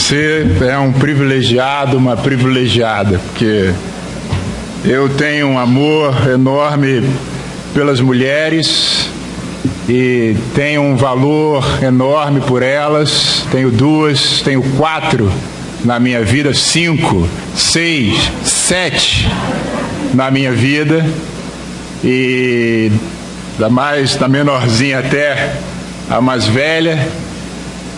Você é um privilegiado, uma privilegiada, porque eu tenho um amor enorme pelas mulheres e tenho um valor enorme por elas. Tenho 2, tenho 4 na minha vida, 5, 6, 7 na minha vida, e da menorzinha até a mais velha.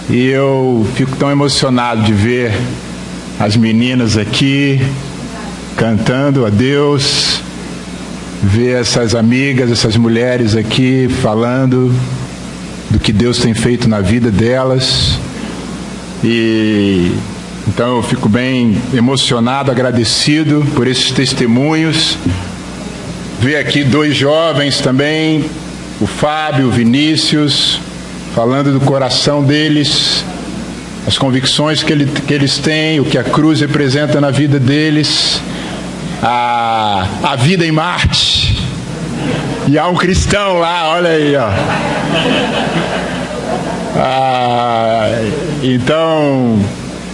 E eu fico tão emocionado de ver as meninas aqui cantando a Deus, ver essas amigas, essas mulheres aqui falando do que Deus tem feito na vida delas. E então eu fico bem emocionado, agradecido por esses testemunhos. Ver aqui 2 jovens também, o Fábio, o Vinícius, falando do coração deles, as convicções que eles têm, o que a cruz representa na vida deles, a vida em Marte. E há um cristão lá, olha aí, ó. Então,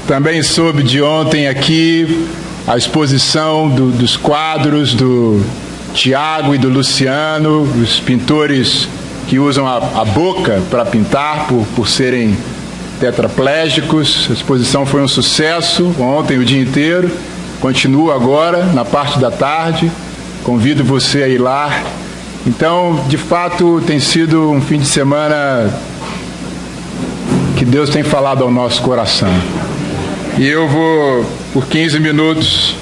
também soube de ontem aqui a exposição dos quadros do Tiago e do Luciano, os pintores que usam a boca para pintar por serem tetraplégicos. A exposição foi um sucesso ontem o dia inteiro, continua agora na parte da tarde. Convido você a ir lá. Então, de fato, tem sido um fim de semana que Deus tem falado ao nosso coração. E eu vou, por 15 minutos,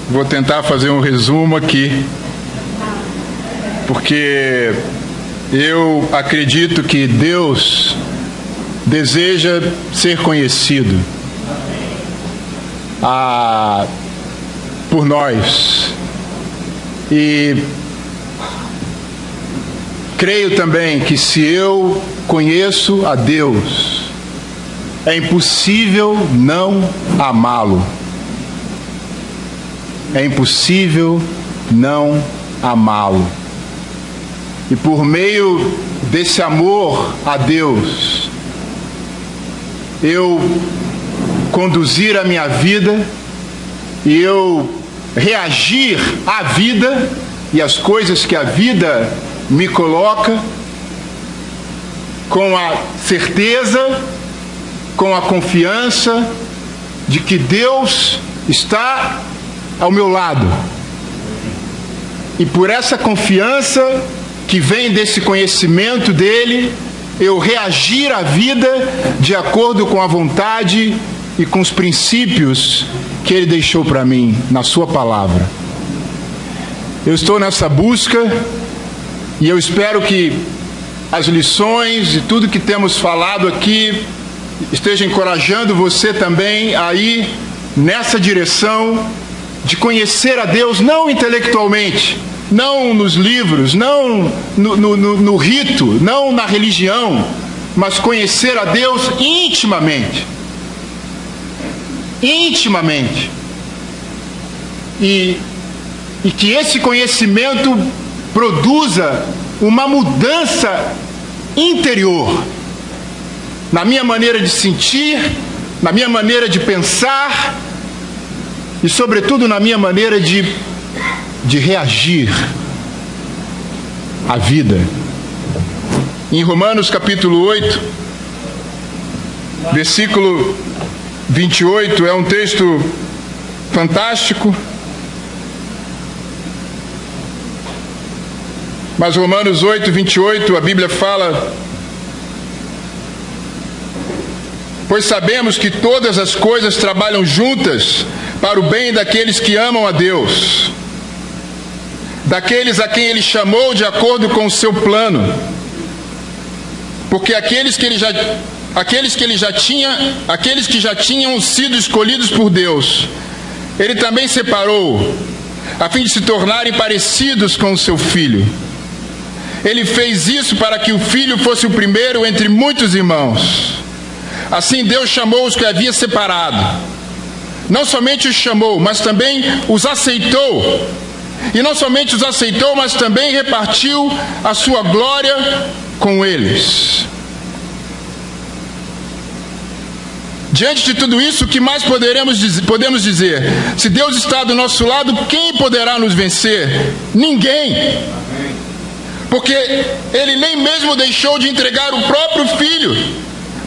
vou tentar fazer um resumo aqui, porque eu acredito que Deus deseja ser conhecido por nós. E creio também que se eu conheço a Deus, é impossível não amá-lo. É impossível não amá-lo. E por meio desse amor a Deus, eu conduzir a minha vida e eu reagir à vida e às coisas que a vida me coloca, com a certeza, com a confiança de que Deus está ao meu lado. E por essa confiança que vem desse conhecimento dele, eu reagir à vida de acordo com a vontade e com os princípios que ele deixou para mim na sua palavra. Eu estou nessa busca e eu espero que as lições e tudo que temos falado aqui esteja encorajando você também a ir nessa direção de conhecer a Deus, não intelectualmente, não nos livros, não no rito, não na religião, mas conhecer a Deus intimamente. Intimamente. E que esse conhecimento produza uma mudança interior na minha maneira de sentir, na minha maneira de pensar e, sobretudo, na minha maneira de reagir à vida. Em Romanos capítulo 8, versículo 28, é um texto fantástico. Mas Romanos 8, 28, a Bíblia fala: pois sabemos que todas as coisas trabalham juntas para o bem daqueles que amam a Deus, daqueles a quem Ele chamou de acordo com o seu plano. Porque aqueles que já tinham sido escolhidos por Deus, Ele também separou, a fim de se tornarem parecidos com o seu Filho. Ele fez isso para que o Filho fosse o primeiro entre muitos irmãos. Assim Deus chamou os que havia separado. Não somente os chamou, mas também os aceitou. E não somente os aceitou, mas também repartiu a sua glória com eles. Diante de tudo isso, o que mais podemos dizer? Se Deus está do nosso lado, quem poderá nos vencer? Ninguém. Porque Ele nem mesmo deixou de entregar o próprio Filho,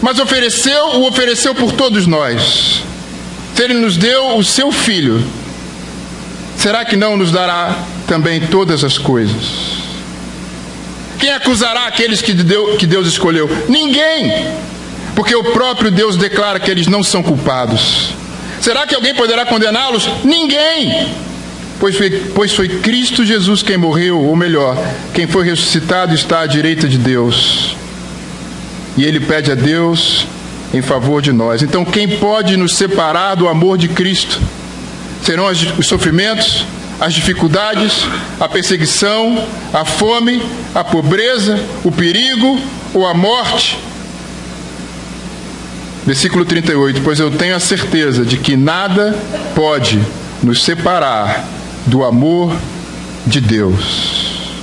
mas o ofereceu por todos nós. Se Ele nos deu o seu Filho, será que não nos dará também todas as coisas? Quem acusará aqueles que Deus escolheu? Ninguém. Porque o próprio Deus declara que eles não são culpados. Será que alguém poderá condená-los? Ninguém! Pois foi Cristo Jesus quem morreu, ou melhor, quem foi ressuscitado está à direita de Deus. E Ele pede a Deus em favor de nós. Então, quem pode nos separar do amor de Cristo? Serão os sofrimentos, as dificuldades, a perseguição, a fome, a pobreza, o perigo ou a morte? Versículo 38, pois eu tenho a certeza de que nada pode nos separar do amor de Deus.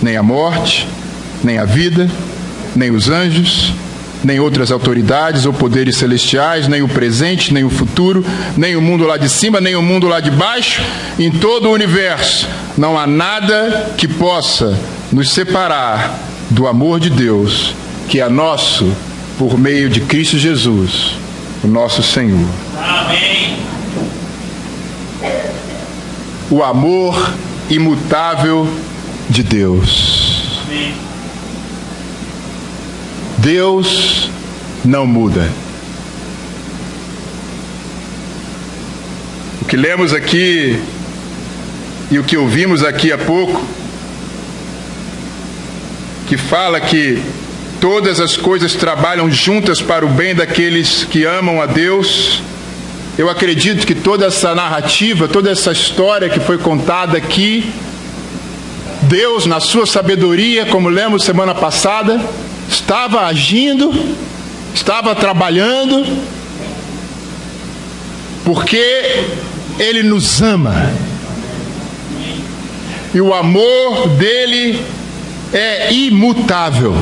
Nem a morte, nem a vida, nem os anjos, nem outras autoridades ou poderes celestiais, nem o presente, nem o futuro, nem o mundo lá de cima, nem o mundo lá de baixo. Em todo o universo não há nada que possa nos separar do amor de Deus, que é nosso por meio de Cristo Jesus, o nosso Senhor. Amém. O amor imutável de Deus. Amém. Deus não muda. O que lemos aqui e o que ouvimos aqui há pouco, que fala que todas as coisas trabalham juntas para o bem daqueles que amam a Deus. Eu acredito que toda essa narrativa, toda essa história que foi contada aqui, Deus, na sua sabedoria, como lemos semana passada, estava agindo, estava trabalhando, porque Ele nos ama. E o amor dele é imutável.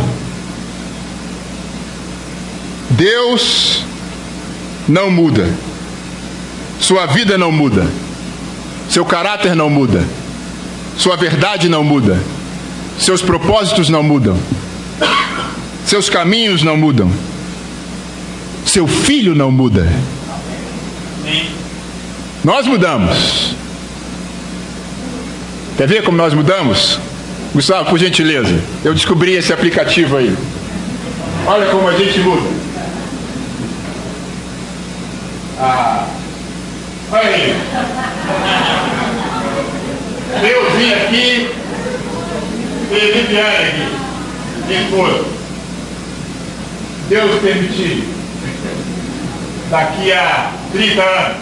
Deus não muda. Sua vida não muda. Seu caráter não muda. Sua verdade não muda. Seus propósitos não mudam. Seus caminhos não mudam. Seu Filho não muda. Nós mudamos. Quer ver como nós mudamos? Gustavo, por gentileza, eu descobri esse aplicativo aí. Olha como a gente muda. Olha aí. Eu vim aqui e Viviane aqui, minha esposa. Deus permitir, daqui a 30 anos,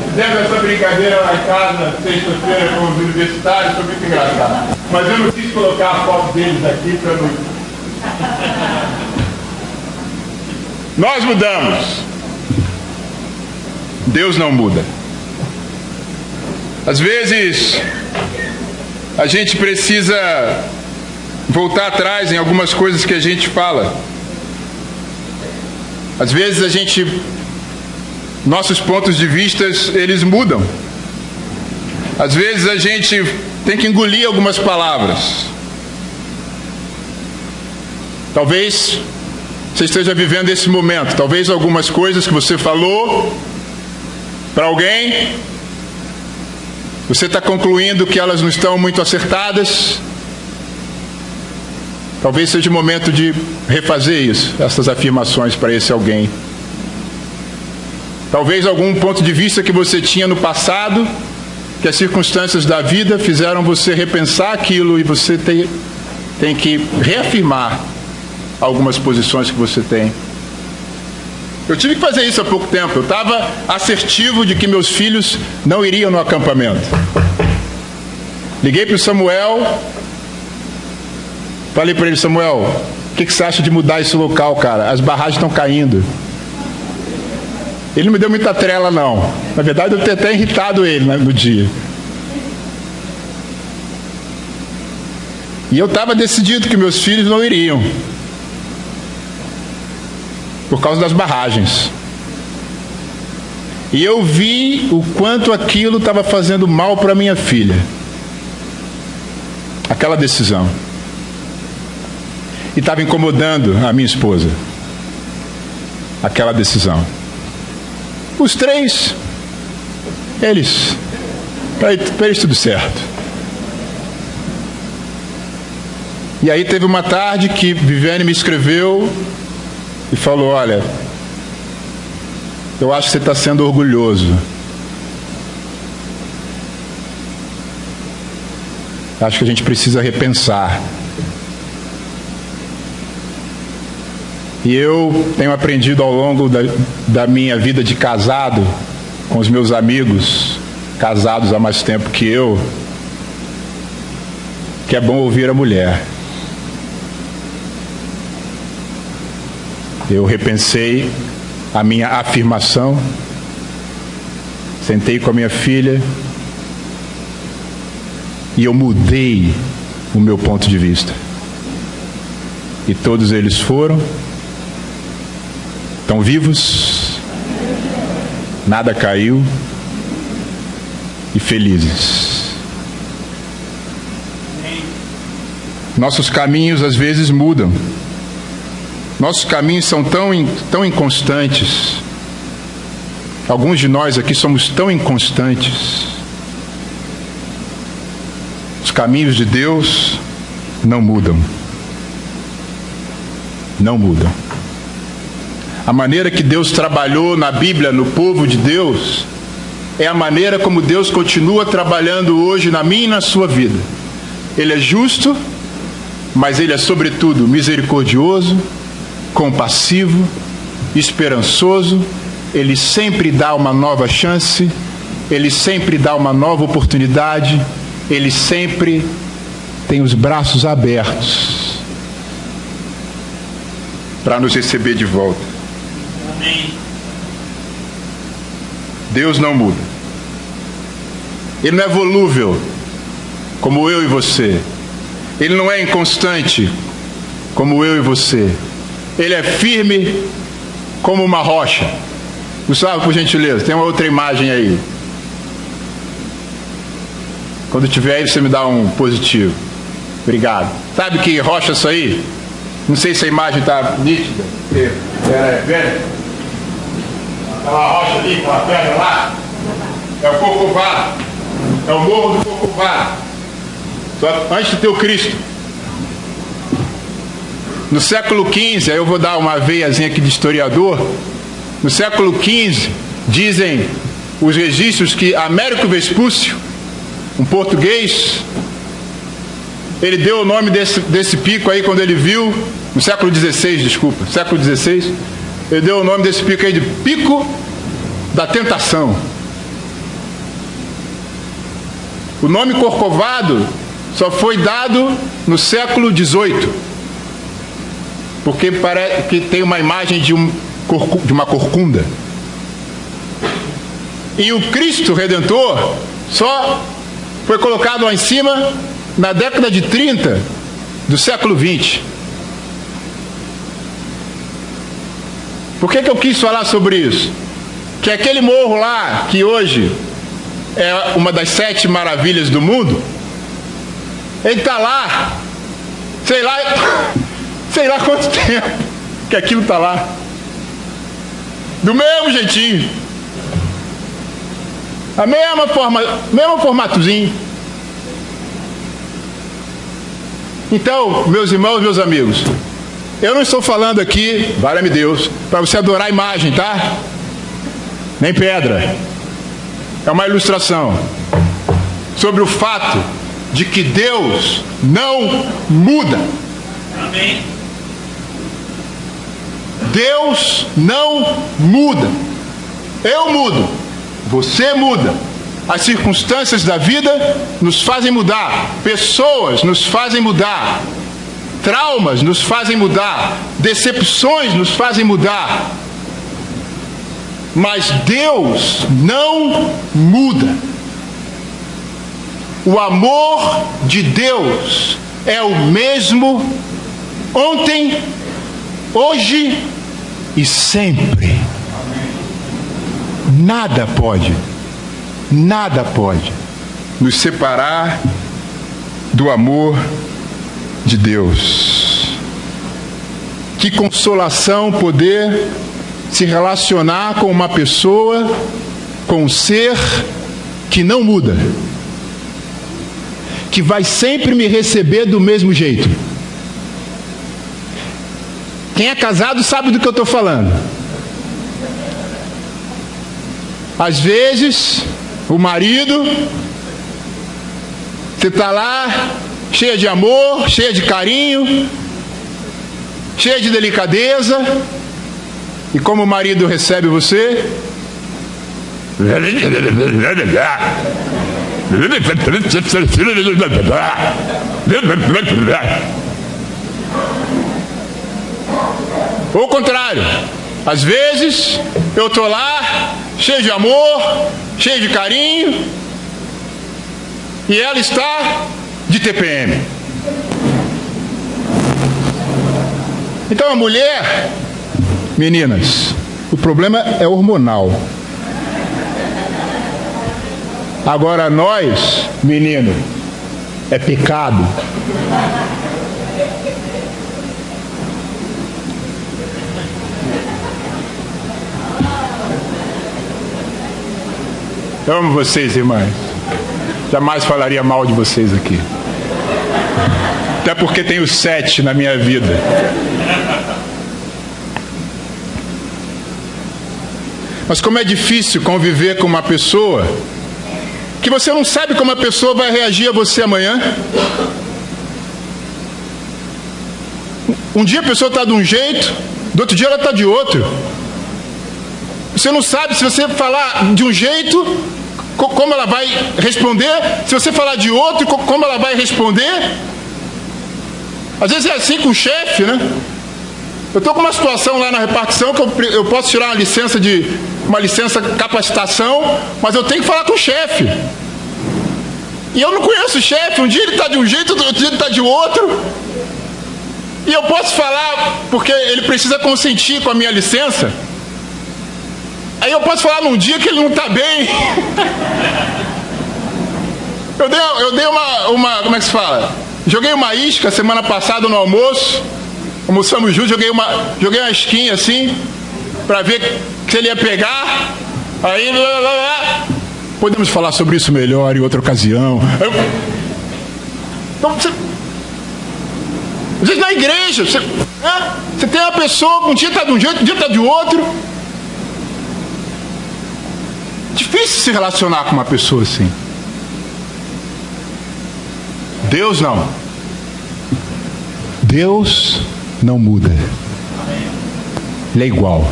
fizemos essa brincadeira lá em casa, sexta-feira, com os universitários, foi muito engraçado. Mas eu não quis colocar a foto deles aqui para não... Nós mudamos. Deus não muda. Às vezes, a gente precisa voltar atrás em algumas coisas que a gente fala. Às vezes nossos pontos de vista, eles mudam. Às vezes a gente tem que engolir algumas palavras. Talvez você esteja vivendo esse momento. Talvez algumas coisas que você falou para alguém, você está concluindo que elas não estão muito acertadas. Talvez seja o momento de refazer isso, essas afirmações para esse alguém. Talvez algum ponto de vista que você tinha no passado, que as circunstâncias da vida fizeram você repensar aquilo e você tem que reafirmar algumas posições que você tem. Eu tive que fazer isso há pouco tempo. Eu estava assertivo de que meus filhos não iriam no acampamento. Liguei para o Samuel, falei para ele: Samuel, o que você acha de mudar esse local, cara? As barragens estão caindo. Ele não me deu muita trela, não. Na verdade, eu tenho até irritado ele no dia. E eu estava decidido que meus filhos não iriam. por causa das barragens. E eu vi o quanto aquilo estava fazendo mal para minha filha. Aquela decisão. E estava incomodando a minha esposa. Aquela decisão. Os três, para eles tudo certo. E aí teve uma tarde que Viviane me escreveu e falou: olha, eu acho que você está sendo orgulhoso. Acho que a gente precisa repensar. E eu tenho aprendido ao longo da minha vida de casado, com os meus amigos, casados há mais tempo que eu, que é bom ouvir a mulher. Eu repensei a minha afirmação, sentei com a minha filha e eu mudei o meu ponto de vista. E todos eles estão vivos, nada caiu e felizes. Nossos caminhos às vezes mudam. Nossos caminhos são tão inconstantes. Alguns de nós aqui somos tão inconstantes. Os caminhos de Deus não mudam. Não mudam. A maneira que Deus trabalhou na Bíblia, no povo de Deus, é a maneira como Deus continua trabalhando hoje na minha e na sua vida. Ele é justo, mas Ele é sobretudo misericordioso, compassivo, esperançoso. Ele sempre dá uma nova chance, Ele sempre dá uma nova oportunidade, Ele sempre tem os braços abertos para nos receber de volta. Amém. Deus não muda. Ele não é volúvel como eu e você. Ele não é inconstante como eu e você. Ele é firme como uma rocha. Gustavo, por gentileza, tem uma outra imagem aí. Quando tiver aí, você me dá um positivo. Obrigado. Sabe que rocha é isso aí? Não sei se a imagem está nítida. Pera. Aquela rocha ali, aquela pedra lá, é o Corcovado. É o Morro do Corcovado. Só antes de ter o Cristo. No século XV, aí eu vou dar uma veiazinha aqui de historiador. No século XV, dizem os registros que Américo Vespúcio, um português, ele deu o nome desse pico aí quando ele viu, no século XVI, século XVI, ele deu o nome desse pico aí de Pico da Tentação. O nome Corcovado só foi dado no século XVIII, porque parece que tem uma imagem de uma corcunda. E o Cristo Redentor só foi colocado lá em cima na década de 30 do século XX. Por que eu quis falar sobre isso? Que aquele morro lá, que hoje é uma das 7 maravilhas do mundo, ele está lá, sei lá quanto tempo que aquilo está lá. Do mesmo jeitinho. A mesma forma, mesmo formatozinho. Então, meus irmãos, meus amigos, eu não estou falando aqui, valha-me Deus, para você adorar a imagem, tá? Nem pedra. É uma ilustração sobre o fato de que Deus não muda. Amém. Deus não muda. Eu mudo. Você muda. As circunstâncias da vida nos fazem mudar. Pessoas nos fazem mudar. Traumas nos fazem mudar. Decepções nos fazem mudar. Mas Deus não muda. O amor de Deus é o mesmo ontem, hoje e sempre. Nada pode nos separar do amor de Deus. Que consolação poder se relacionar com uma pessoa, com um ser que não muda, que vai sempre me receber do mesmo jeito. Quem é casado sabe do que eu estou falando. Às vezes, o marido, você está lá, cheia de amor, cheia de carinho, cheia de delicadeza, e como o marido recebe você? Ou o contrário, às vezes eu estou lá, cheio de amor, cheio de carinho, e ela está de TPM. Então a mulher, meninas, o problema é hormonal. Agora nós, menino, é pecado. Eu amo vocês, irmãs. Jamais falaria mal de vocês aqui. Até porque tenho 7 na minha vida. Mas como é difícil conviver com uma pessoa que você não sabe como a pessoa vai reagir a você amanhã. Um dia a pessoa está de um jeito, do outro dia ela está de outro. Você não sabe se você falar de um jeito, como ela vai responder, se você falar de outro, como ela vai responder. Às vezes é assim com o chefe, né? Eu estou com uma situação lá na repartição que eu posso tirar uma licença capacitação, mas eu tenho que falar com o chefe. E eu não conheço o chefe, um dia ele está de um jeito, outro dia ele está de outro. E eu posso falar, porque ele precisa consentir com a minha licença. Aí eu posso falar num dia que ele não está bem. Eu dei uma, como é que se fala? Joguei uma isca semana passada no almoço. Almoçamos juntos, joguei uma isquinha assim, para ver se ele ia pegar. Aí, podemos falar sobre isso melhor em outra ocasião. Então, às vezes na igreja, você tem uma pessoa, um dia está de um jeito, um dia está de outro. Difícil se relacionar com uma pessoa assim. Deus não. Deus não muda. Ele é igual.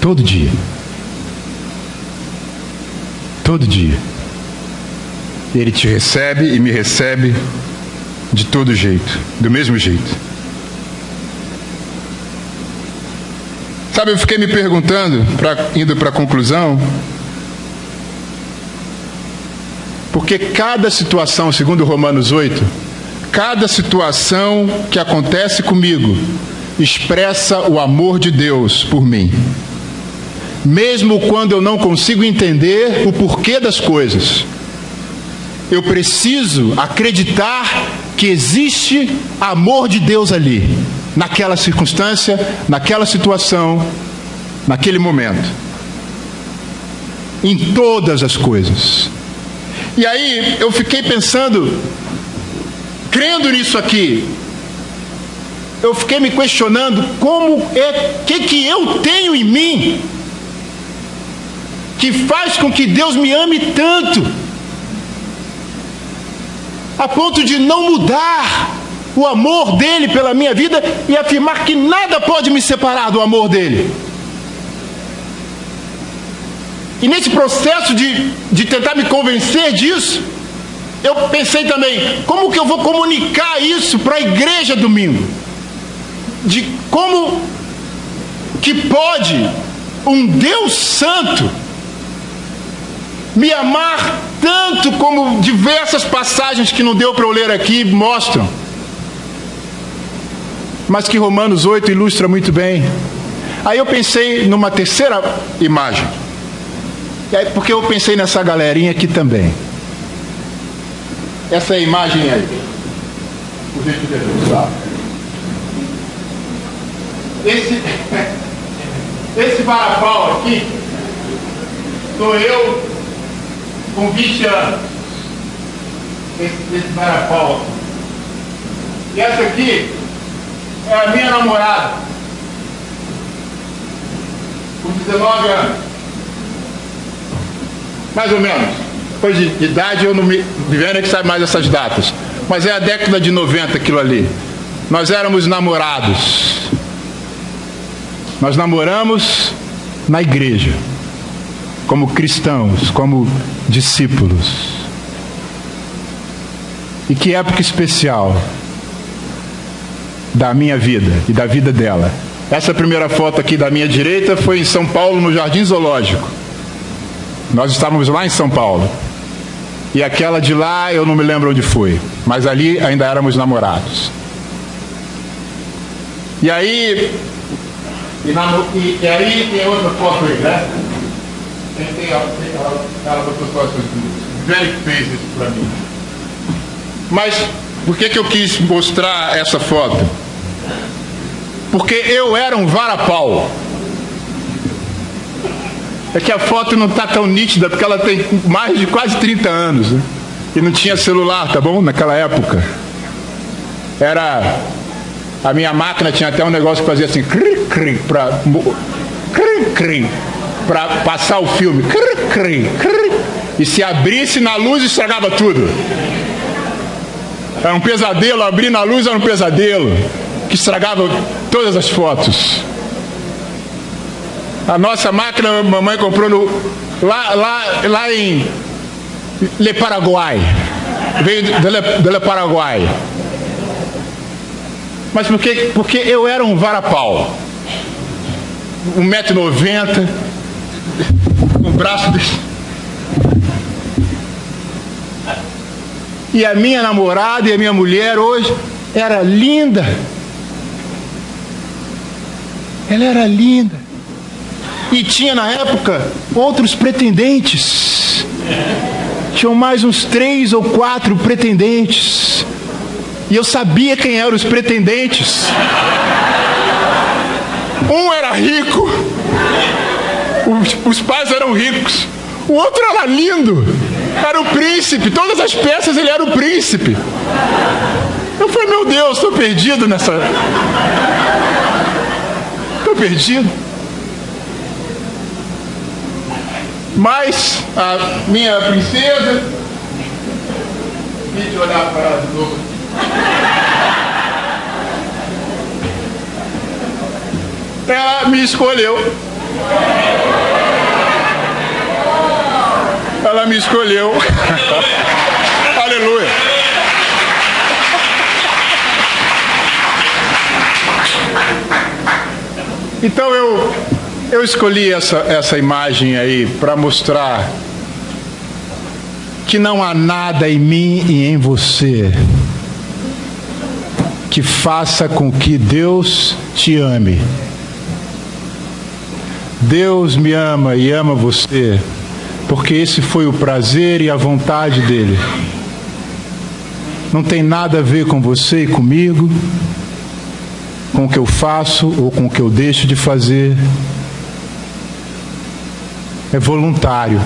Todo dia. Todo dia. Ele te recebe e me recebe de todo jeito, do mesmo jeito. Sabe, eu fiquei me perguntando, indo para a conclusão, porque cada situação, segundo Romanos 8, cada situação que acontece comigo expressa o amor de Deus por mim. Mesmo quando eu não consigo entender o porquê das coisas, eu preciso acreditar que existe amor de Deus ali, naquela circunstância, naquela situação, naquele momento, em todas as coisas. E aí eu fiquei pensando, crendo nisso aqui, eu fiquei me questionando que eu tenho em mim que faz com que Deus me ame tanto, a ponto de não mudar o amor dele pela minha vida e afirmar que nada pode me separar do amor dele. E nesse processo de tentar me convencer disso, eu pensei também, como que eu vou comunicar isso para a igreja domingo? De como que pode um Deus santo me amar tanto como diversas passagens que não deu para eu ler aqui mostram. mas que Romanos 8 ilustra muito bem. Aí eu pensei numa terceira imagem, porque eu pensei nessa galerinha aqui também. Essa é a imagem aí. Por gentileza, esse varapau aqui sou eu com 20 anos. Esse varapau aqui. E essa aqui é a minha namorada, com 19 anos. Mais ou menos. Depois de idade eu não me... Viviane é que sabe mais essas datas. Mas é a década de 90 aquilo ali. Nós éramos namorados. Nós namoramos na igreja, como cristãos, como discípulos. E que época especial da minha vida e da vida dela. Essa primeira foto aqui da minha direita foi em São Paulo, no Jardim Zoológico. Nós estávamos lá em São Paulo. E aquela de lá eu não me lembro onde foi, mas ali ainda éramos namorados. E aí tem outra foto aí, né? Ela botou foto velho que fez isso pra mim. Mas por que eu quis mostrar essa foto? Porque eu era um varapau. É que a foto não está tão nítida, porque ela tem mais de quase 30 anos, né? E não tinha celular, tá bom? Naquela época. A minha máquina tinha até um negócio que fazia assim, para passar o filme. E se abrisse na luz, estragava tudo. Era um pesadelo, abrir na luz era um pesadelo, que estragava todas as fotos. A nossa máquina, a mamãe comprou lá em Le Paraguai. Veio de Le Paraguai. Mas porque eu era um varapau. 1,90 m, um braço desse. E a minha namorada e a minha mulher hoje era linda. Ela era linda. E tinha na época outros pretendentes. Tinham mais uns 3 ou 4 pretendentes. E eu sabia quem eram os pretendentes. Um era rico. Os pais eram ricos. O outro era lindo. Era o príncipe. Todas as peças ele era o príncipe. Eu falei, meu Deus, estou perdido nessa... Estou perdido. Mas a minha princesa, deixa eu olhar para ela de novo. Ela me escolheu. Ela me escolheu. Aleluia. Então eu escolhi essa imagem aí para mostrar que não há nada em mim e em você que faça com que Deus te ame. Deus me ama e ama você, porque esse foi o prazer e a vontade dele. Não tem nada a ver com você e comigo, com o que eu faço ou com o que eu deixo de fazer. É voluntário.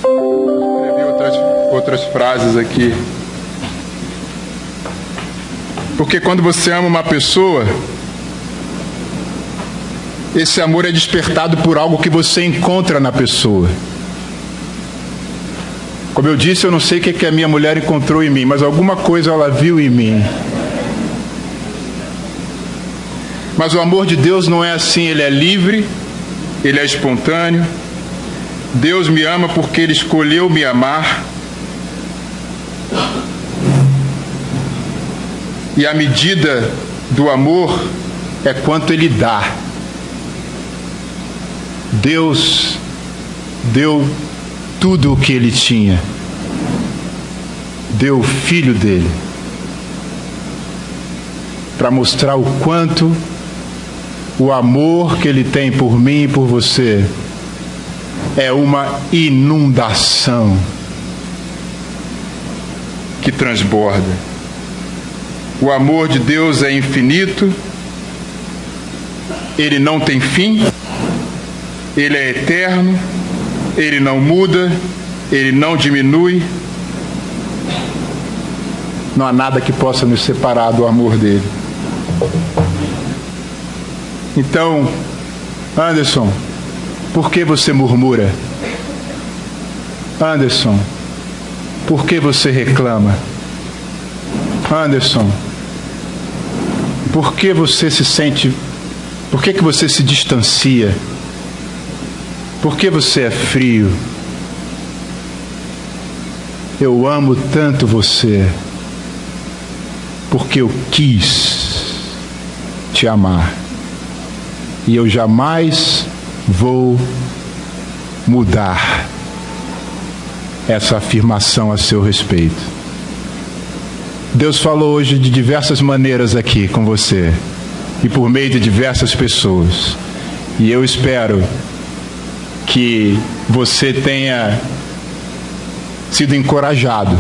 Escrevi outras frases aqui. Porque quando você ama uma pessoa, esse amor é despertado por algo que você encontra na pessoa. Como eu disse, eu não sei o que a minha mulher encontrou em mim, mas alguma coisa ela viu em mim. Mas o amor de Deus não é assim, ele é livre, ele é espontâneo. Deus me ama porque ele escolheu me amar. E a medida do amor é quanto ele dá. Deus deu tudo o que ele tinha. Deu o filho dele. para mostrar o quanto o amor que Ele tem por mim e por você é uma inundação que transborda. O amor de Deus é infinito, Ele não tem fim, Ele é eterno, Ele não muda, Ele não diminui. Não há nada que possa nos separar do amor dele. Então, Anderson, por que você murmura? Anderson, por que você reclama? Anderson, por que você se sente... Por que você se distancia? Por que você é frio? Eu amo tanto você, porque eu quis te amar. E eu jamais vou mudar essa afirmação a seu respeito. Deus falou hoje de diversas maneiras aqui com você, e por meio de diversas pessoas. E eu espero que você tenha sido encorajado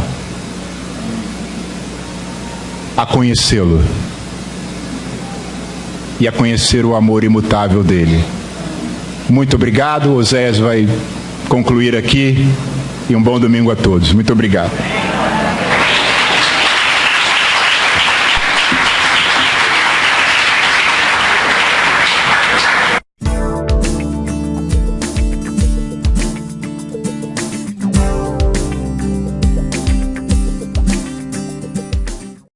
a conhecê-lo e a conhecer o amor imutável dele. Muito obrigado. Oséias vai concluir aqui, e um bom domingo a todos. Muito obrigado.